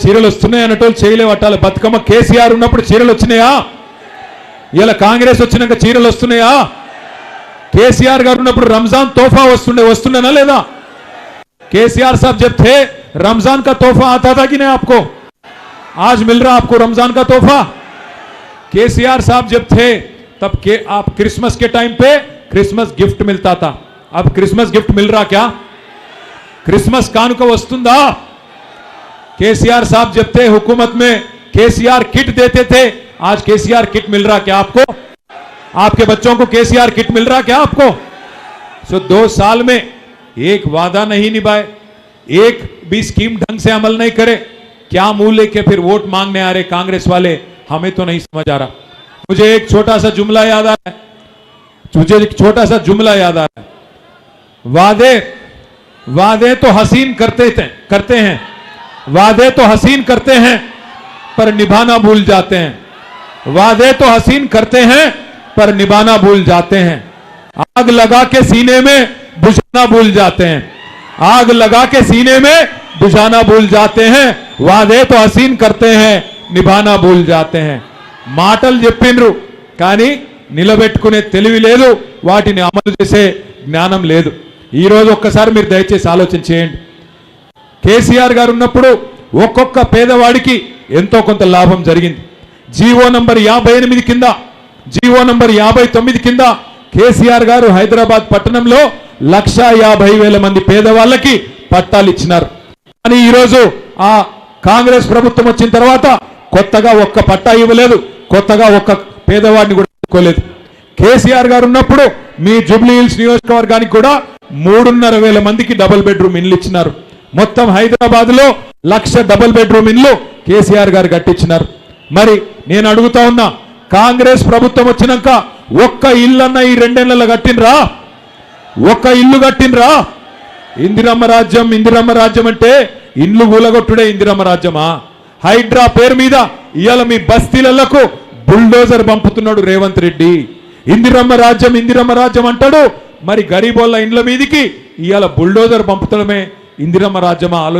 చీరలు వస్తున్నాయి అన్నటోళ్ళు చేయలే పట్టాలి. బతుకమ్మ కేసీఆర్ ఉన్నప్పుడు చీరలు వచ్చినాయా? ఇలా కాంగ్రెస్ వచ్చినాక చీరలు వస్తున్నాయా? కేसीआर गारू ఉన్నప్పుడు रमजान तोहफा वस्तुंडेना लेदा? केसीआर साहब जब थे रमजान का तोहफा आता था कि नहीं आपको? आज मिल रहा आपको रमजान का तोहफा? केसीआर साहब जब थे तब के आप क्रिसमस के टाइम पे क्रिसमस गिफ्ट मिलता था. अब क्रिसमस गिफ्ट मिल रहा क्या? क्रिसमस कानुका वस्तुंदा? केसीआर साहब जब थे हुकूमत में केसीआर किट देते थे. आज केसीआर किट मिल रहा क्या आपको? आपके बच्चों को केसीआर किट मिल रहा क्या आपको? 2 साल में एक वादा नहीं निभाए, एक भी स्कीम ढंग से अमल नहीं करे, क्या मुंह लेके फिर वोट मांगने आ रहे कांग्रेस वाले? हमें तो नहीं समझ आ रहा. मुझे एक छोटा सा जुमला याद आ रहा है. वादे तो हसीन करते हैं, वादे तो हसीन करते हैं पर निभाना भूल जाते हैं. वादे तो हसीन करते हैं पर निभाना भूल जाते हैं. आग लगा के सीने में बुझाना भूल जाते हैं. आग लगा के सीने में बुझाना भूल जाते हैं. वादे तो हसीन करते हैं, निभाना भूल जाते हैं. మాటలు చెప్పిండ్రు కానీ నిలబెట్టుకునే తెలివి లేదు, వాటిని అమలు చేసే జ్ఞానం లేదు. ఈ రోజు ఒక్కసారి మీరు దయచేసి ఆలోచన చేయండి. కేసీఆర్ గారు ఉన్నప్పుడు ఒక్కొక్క పేదవాడికి ఎంతో కొంత లాభం జరిగింది. జీవో నంబర్ 58 కింద, జీవో నంబర్ 59 కింద కేసీఆర్ గారు హైదరాబాద్ పట్టణంలో 1,50,000 మంది పేదవాళ్ళకి పట్టాలు ఇచ్చినారు. కానీ ఈరోజు ఆ కాంగ్రెస్ ప్రభుత్వం వచ్చిన తర్వాత కొత్తగా ఒక్క పట్టా ఇవ్వలేదు, కొత్తగా ఒక్క పేదవాడిని కూడా ఇవ్వలేదు. కేసీఆర్ గారు ఉన్నప్పుడు మీ జూబ్లీ హిల్స్ నియోజకవర్గానికి కూడా 3,500 మందికి డబుల్ బెడ్రూమ్ ఇండ్లు ఇచ్చినారు. మొత్తం హైదరాబాద్ లో 1,00,000 డబుల్ బెడ్రూమ్ ఇండ్లు కేసీఆర్ గారు కట్టించినారు. మరి నేను అడుగుతా ఉన్నా, కాంగ్రెస్ ప్రభుత్వం వచ్చినాక ఒక్క ఇల్లన్న ఈ 2 ఏళ్లలో కట్టినరా? ఒక్క ఇల్లు కట్టినరా? ఇందిరమ్మ రాజ్యం అంటే ఇండ్లు కూలగొట్టుడే ఇందిరమ్మ రాజ్యమా? హైడ్రా పేరు మీద ఇవాళ మీ బస్తీలకు బుల్డోజర్ పంపుతున్నాడు రేవంత్ రెడ్డి. ఇందిరమ్మ రాజ్యం అంటాడు, మరి గరీబోళ్ళ ఇండ్ల మీదికి ఇవాళ బుల్డోజర్ పంపుతడమే ఇందిరమ్మ రాజ్యమా? ఆలోచన